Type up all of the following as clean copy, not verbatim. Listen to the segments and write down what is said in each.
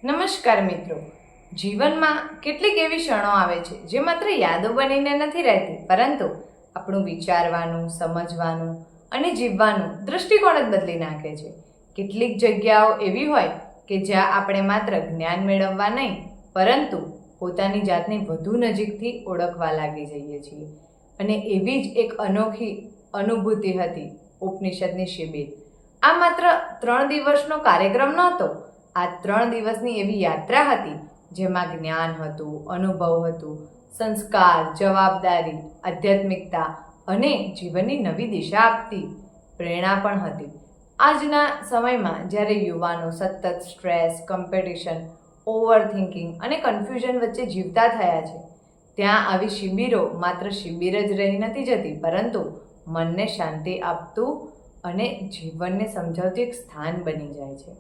નમસ્કાર મિત્રો. જીવનમાં કેટલીક એવી ક્ષણો આવે છે જે માત્ર યાદો બનીને નથી રહેતી, પરંતુ આપણું વિચારવાનું, સમજવાનું અને જીવવાનું દૃષ્ટિકોણ જ બદલી નાખે છે. કેટલીક જગ્યાઓ એવી હોય કે જ્યાં આપણે માત્ર જ્ઞાન મેળવવા નહીં, પરંતુ પોતાની જાતને વધુ નજીકથી ઓળખવા લાગી જઈએ છીએ. અને એવી જ એક અનોખી અનુભૂતિ હતી ઉપનિષદની શિબિર. આ માત્ર 3 દિવસનો કાર્યક્રમ નહોતો. આ 3 દિવસની એવી યાત્રા હતી જેમાં જ્ઞાન હતું, અનુભવ હતું, સંસ્કાર, જવાબદારી, આધ્યાત્મિકતા અને જીવનની નવી દિશા આપતી પ્રેરણા પણ હતી. આજના સમયમાં જ્યારે યુવાનો સતત સ્ટ્રેસ, કોમ્પિટિશન, ઓવરથિંકિંગ અને કન્ફ્યુઝન વચ્ચે જીવતા થયા છે, ત્યાં આવી શિબિરો માત્ર શિબિર જ રહી નથી જતી, પરંતુ મનને શાંતિ આપતું અને જીવનને સમજાવતું એક સ્થાન બની જાય છે.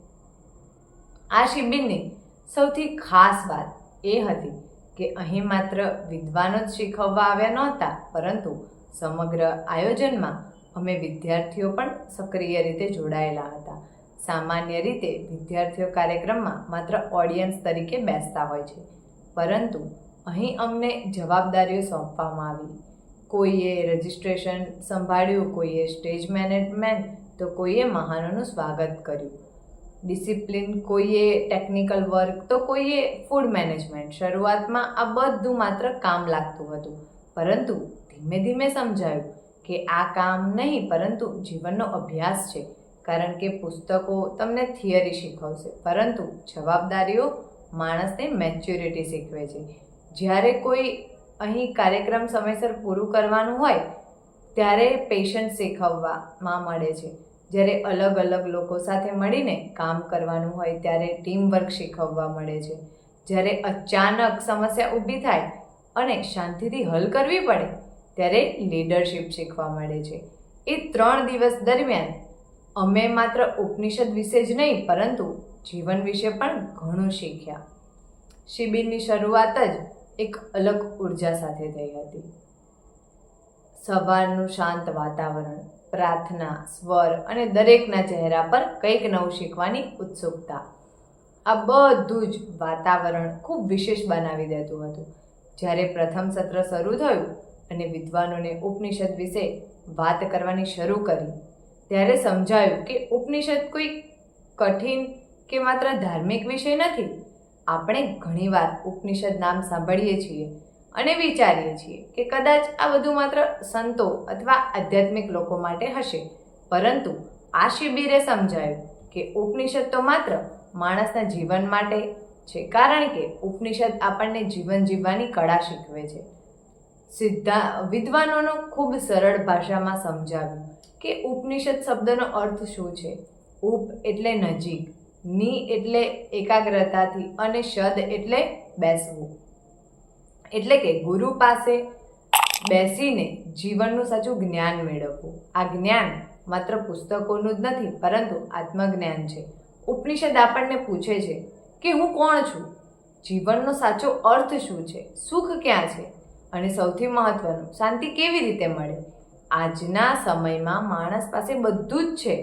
આ શિબિરની સૌથી ખાસ વાત એ હતી કે અહીં માત્ર વિદ્વાનો જ શીખવવા આવ્યા નહોતા, પરંતુ સમગ્ર આયોજનમાં અમે વિદ્યાર્થીઓ પણ સક્રિય રીતે જોડાયેલા હતા. સામાન્ય રીતે વિદ્યાર્થીઓ કાર્યક્રમમાં માત્ર ઓડિયન્સ તરીકે બેસતા હોય છે, પરંતુ અહીં અમને જવાબદારીઓ સોંપવામાં આવી. કોઈએ રજિસ્ટ્રેશન સંભાળ્યું, કોઈએ સ્ટેજ મેનેજમેન્ટ, તો કોઈએ મહાનોનું સ્વાગત કર્યું. ડિસિપ્લિન, કોઈએ ટેકનિકલ વર્ક, તો કોઈએ ફૂડ મેનેજમેન્ટ. શરૂઆતમાં આ બધું માત્ર કામ લાગતું હતું, પરંતુ ધીમે ધીમે સમજાયું કે આ કામ નહીં, પરંતુ જીવનનો અભ્યાસ છે. કારણ કે પુસ્તકો તમને થિયરી શીખવશે, પરંતુ જવાબદારીઓ માણસને મેચ્યોરિટી શીખવે છે. જ્યારે કોઈ અહીં કાર્યક્રમ સમયસર પૂરું કરવાનું હોય ત્યારે પેશન્સ શીખવવામાં મળે છે. જ્યારે અલગ અલગ લોકો સાથે મળીને કામ કરવાનું હોય ત્યારે ટીમ વર્ક શીખવવા મળે છે. જ્યારે અચાનક સમસ્યા ઊભી થાય અને શાંતિથી હલ કરવી પડે ત્યારે લીડરશિપ શીખવા મળે છે. એ 3 દિવસ દરમિયાન અમે માત્ર ઉપનિષદ વિશે જ નહીં, પરંતુ જીવન વિશે પણ ઘણું શીખ્યા. શિબિરની શરૂઆત જ એક અલગ ઉર્જા સાથે થઈ હતી. સવારનું શાંત વાતાવરણ, પ્રાર્થના, સ્વર અને દરેકના ચહેરા પર કંઈક નવું શીખવાની ઉત્સુકતા, આ બધું જ વાતાવરણ ખૂબ વિશેષ બનાવી દેતું હતું. જ્યારે પ્રથમ સત્ર શરૂ થયું અને વિદ્વાનોને ઉપનિષદ વિશે વાત કરવાની શરૂ કરી, ત્યારે સમજાયું કે ઉપનિષદ કોઈ કઠિન કે માત્ર ધાર્મિક વિષય નથી. આપણે ઘણીવાર ઉપનિષદ નામ સાંભળીએ છીએ અને વિચારીએ છીએ કે કદાચ આ બધું માત્ર સંતો અથવા આધ્યાત્મિક લોકો માટે હશે, પરંતુ આ શિબિરે સમજાયું કે ઉપનિષદ તો માત્ર માણસના જીવન માટે છે, કારણ કે ઉપનિષદ આપણને જીવન જીવવાની કળા શીખવે છે. વિદ્વાનોનો ખૂબ સરળ ભાષામાં સમજાવ્યું કે ઉપનિષદ શબ્દનો અર્થ શું છે. ઉપ એટલે નજીક, ની એટલે એકાગ્રતાથી અને શદ એટલે બેસવું. એટલે કે ગુરુ પાસે બેસીને જીવનનું સાચું જ્ઞાન મેળવવું. આ જ્ઞાન માત્ર પુસ્તકોનું જ નથી, પરંતુ આત્મજ્ઞાન છે. ઉપનિષદ આપણને પૂછે છે કે હું કોણ છું, જીવનનો સાચો અર્થ શું છે, સુખ ક્યાં છે, અને સૌથી મહત્વનું, શાંતિ કેવી રીતે મળે. આજના સમયમાં માણસ પાસે બધું જ છે,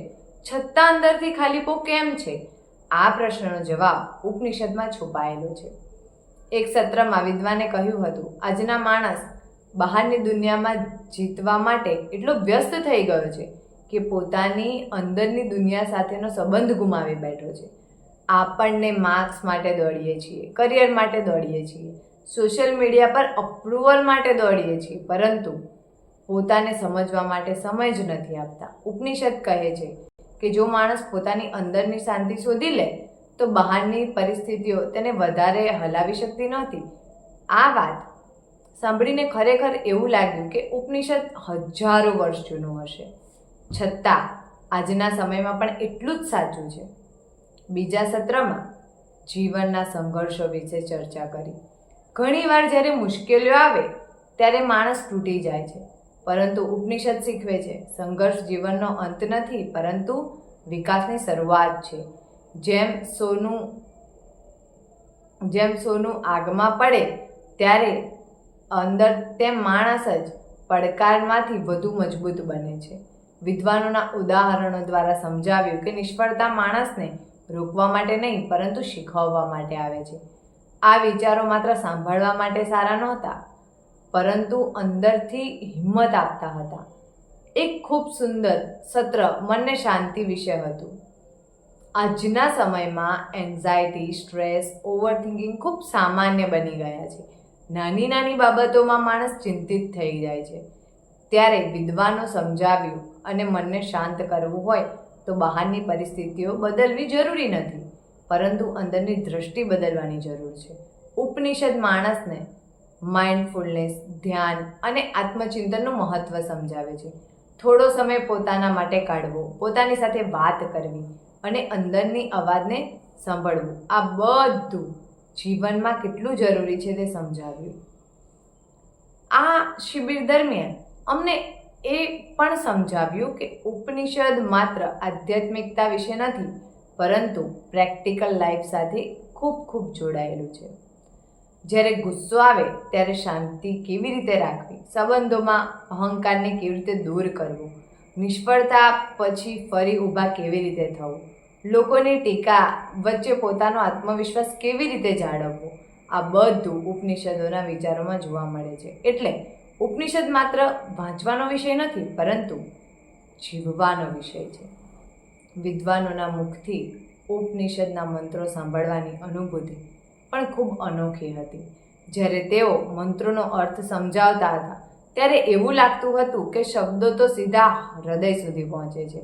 છતાં અંદરથી ખાલીપો કેમ છે? આ પ્રશ્નનો જવાબ ઉપનિષદમાં છુપાયેલો છે. એક સત્રમાં વિદ્વાને કહ્યું હતું, આજના માણસ બહારની દુનિયામાં જીતવા માટે એટલો વ્યસ્ત થઈ ગયો છે કે પોતાની અંદરની દુનિયા સાથેનો સંબંધ ગુમાવી બેઠો છે. આપણને માર્ક્સ માટે દોડીએ છીએ, કરિયર માટે દોડીએ છીએ, સોશિયલ મીડિયા પર અપ્રુવલ માટે દોડીએ છીએ, પરંતુ પોતાને સમજવા માટે સમય જ નથી આપતા. ઉપનિષદ કહે છે કે જો માણસ પોતાની અંદરની શાંતિ શોધી લે તો બહારની પરિસ્થિતિઓ તેને વધારે હલાવી શકતી નહોતી. આ વાત સાંભળીને ખરેખર એવું લાગ્યું કે ઉપનિષદ હજારો વર્ષ જૂનું હશે, છતાં આજના સમયમાં પણ એટલું જ સાચું છે. બીજા સત્રમાં જીવનના સંઘર્ષો વિશે ચર્ચા કરી. ઘણીવાર જ્યારે મુશ્કેલીઓ આવે ત્યારે માણસ તૂટી જાય છે, પરંતુ ઉપનિષદ શીખવે છે સંઘર્ષ જીવનનો અંત નથી, પરંતુ વિકાસની શરૂઆત છે. જેમ સોનું આગમાં પડે ત્યારે અંદર, તેમ માણસ જ પડકારમાંથી વધુ મજબૂત બને છે. વિદ્વાનોના ઉદાહરણો દ્વારા સમજાવ્યું કે નિષ્ફળતા માણસને રોકવા માટે નહીં, પરંતુ શીખવવા માટે આવે છે. આ વિચારો માત્ર સાંભળવા માટે સારા નહોતા, પરંતુ અંદરથી હિંમત આપતા હતા. એક ખૂબ સુંદર સત્ર મનને શાંતિ વિશે હતું. આજના સમયમાં એન્ઝાયટી, સ્ટ્રેસ, ઓવરથિંકિંગ ખૂબ સામાન્ય બની ગયા છે. નાની નાની બાબતોમાં માણસ ચિંતિત થઈ જાય છે. ત્યારે વિદ્વાનો સમજાવ્યું, અને મનને શાંત કરવું હોય તો બહારની પરિસ્થિતિઓ બદલવી જરૂરી નથી, પરંતુ અંદરની દૃષ્ટિ બદલવાની જરૂર છે. ઉપનિષદ માણસને માઇન્ડફુલનેસ, ધ્યાન અને આત્મચિંતનનું મહત્વ સમજાવે છે. થોડો સમય પોતાના માટે કાઢવો, પોતાની સાથે વાત કરવી અને અંદરની અવાજને સાંભળવું, આ બધું જીવનમાં કેટલું જરૂરી છે તે સમજાવ્યું. આ શિબિર દરમિયાન અમને એ પણ સમજાવ્યું કે ઉપનિષદ માત્ર આધ્યાત્મિકતા વિશે નથી, પરંતુ પ્રેક્ટિકલ લાઈફ સાથે ખૂબ ખૂબ જોડાયેલું છે. જ્યારે ગુસ્સો આવે ત્યારે શાંતિ કેવી રીતે રાખવી, સંબંધોમાં અહંકારને કેવી રીતે દૂર કરવું, નિષ્ફળતા પછી ફરી ઊભા કેવી રીતે થવું, લોકોની ટીકા વચ્ચે પોતાનો આત્મવિશ્વાસ કેવી રીતે જાળવવો, આ બધું ઉપનિષદોના વિચારોમાં જોવા મળે છે. એટલે ઉપનિષદ માત્ર વાંચવાનો વિષય નથી, પરંતુ જીવવાનો વિષય છે. વિદ્વાનોના મુખથી ઉપનિષદના મંત્રો સાંભળવાની અનુભૂતિ પણ ખૂબ અનોખી હતી. જ્યારે તેઓ મંત્રોનો અર્થ સમજાવતા હતા ત્યારે એવું લાગતું હતું કે શબ્દો તો સીધા હૃદય સુધી પહોંચે છે.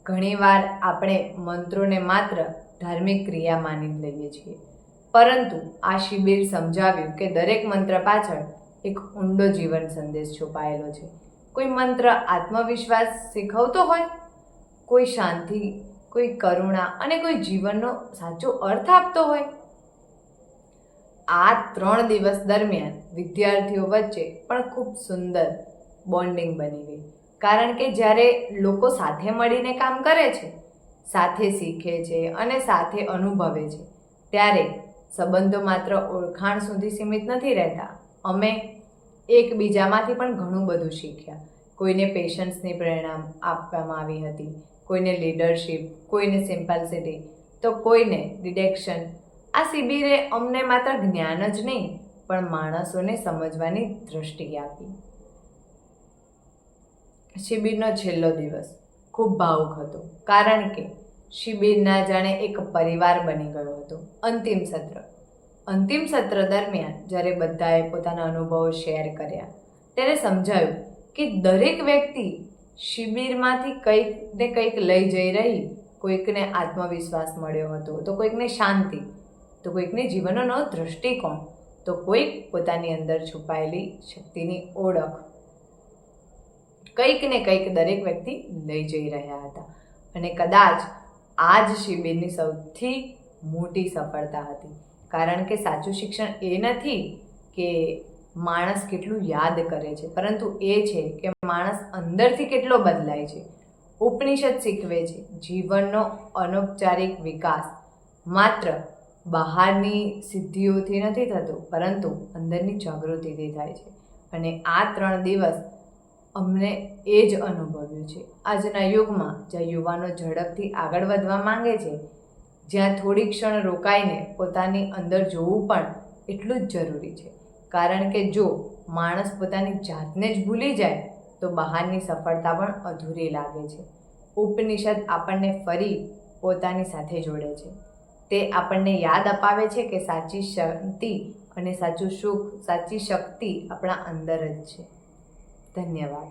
ઘણીવાર આપણે મંત્રોને માત્ર ધાર્મિક ક્રિયા માની લઈએ છીએ, પરંતુ આ શિબિર સમજાવ્યું કે દરેક મંત્ર પાછળ એક ઊંડો જીવન સંદેશ છુપાયેલો છે. કોઈ મંત્ર આત્મવિશ્વાસ શીખવતો હોય, કોઈ શાંતિ, કોઈ કરુણા અને કોઈ જીવનનો સાચો અર્થ આપતો હોય. આ 3 દિવસ દરમિયાન વિદ્યાર્થીઓ વચ્ચે પણ ખૂબ સુંદર બોન્ડિંગ બની ગઈ, કારણ કે જ્યારે લોકો સાથે મળીને કામ કરે છે, સાથે શીખે છે અને સાથે અનુભવે છે, ત્યારે સંબંધો માત્ર ઓળખાણ સુધી સીમિત નથી રહેતા. અમે એકબીજામાંથી પણ ઘણું બધું શીખ્યા. કોઈને પેશન્સની પ્રેરણા આપવામાં આવી હતી, કોઈને લીડરશિપ, કોઈને સિમ્પલિસિટી, તો કોઈને ડિડક્શન. આ શિબિરે અમને માત્ર જ્ઞાન જ નહીં, પણ માણસોને સમજવાની દ્રષ્ટિ આપી. શિબિરનો છેલ્લો દિવસ ખૂબ ભાવુક હતો, કારણ કે શિબિરના જાણે એક પરિવાર બની ગયો હતો. અંતિમ સત્ર દરમિયાન જ્યારે બધાએ પોતાના અનુભવો શેર કર્યા, ત્યારે સમજાયું કે દરેક વ્યક્તિ શિબિરમાંથી કંઈક ને કંઈક લઈ જઈ રહી. કોઈકને આત્મવિશ્વાસ મળ્યો હતો, તો કોઈકને શાંતિ, તો કોઈકને જીવનનો નવો દૃષ્ટિકોણ, તો કોઈક પોતાની અંદર છુપાયેલી શક્તિની ઓળખ. કંઈક ને કંઈક દરેક વ્યક્તિ લઈ જઈ રહ્યા હતા. અને કદાચ આ જ શિબિરની સૌથી મોટી સફળતા હતી, કારણ કે સાચું શિક્ષણ એ નથી કે માણસ કેટલું યાદ કરે છે, પરંતુ એ છે કે માણસ અંદરથી કેટલો બદલાય છે. ઉપનિષદ શીખવે છે જીવનનો અનૌપચારિક વિકાસ માત્ર બહારની સિદ્ધિઓથી નથી થતો, પરંતુ અંદરની જાગૃતિથી થાય છે. અને આ 3 દિવસ અમને એ જ અનુભવ્યું છે. આજના યુગમાં જ્યાં યુવાનો ઝડપથી આગળ વધવા માંગે છે, જ્યાં થોડી ક્ષણ રોકાઈને પોતાની અંદર જોવું પણ એટલું જ જરૂરી છે, કારણ કે જો માણસ પોતાની જાતને જ ભૂલી જાય તો બહારની સફળતા પણ અધૂરી લાગે છે. ઉપનિષદ આપણને ફરી પોતાની સાથે જોડે છે. તે આપણને યાદ અપાવે છે કે સાચી શાંતિ અને સાચું સુખ, સાચી શક્તિ આપણા અંદર જ છે. ધન્યવાદ.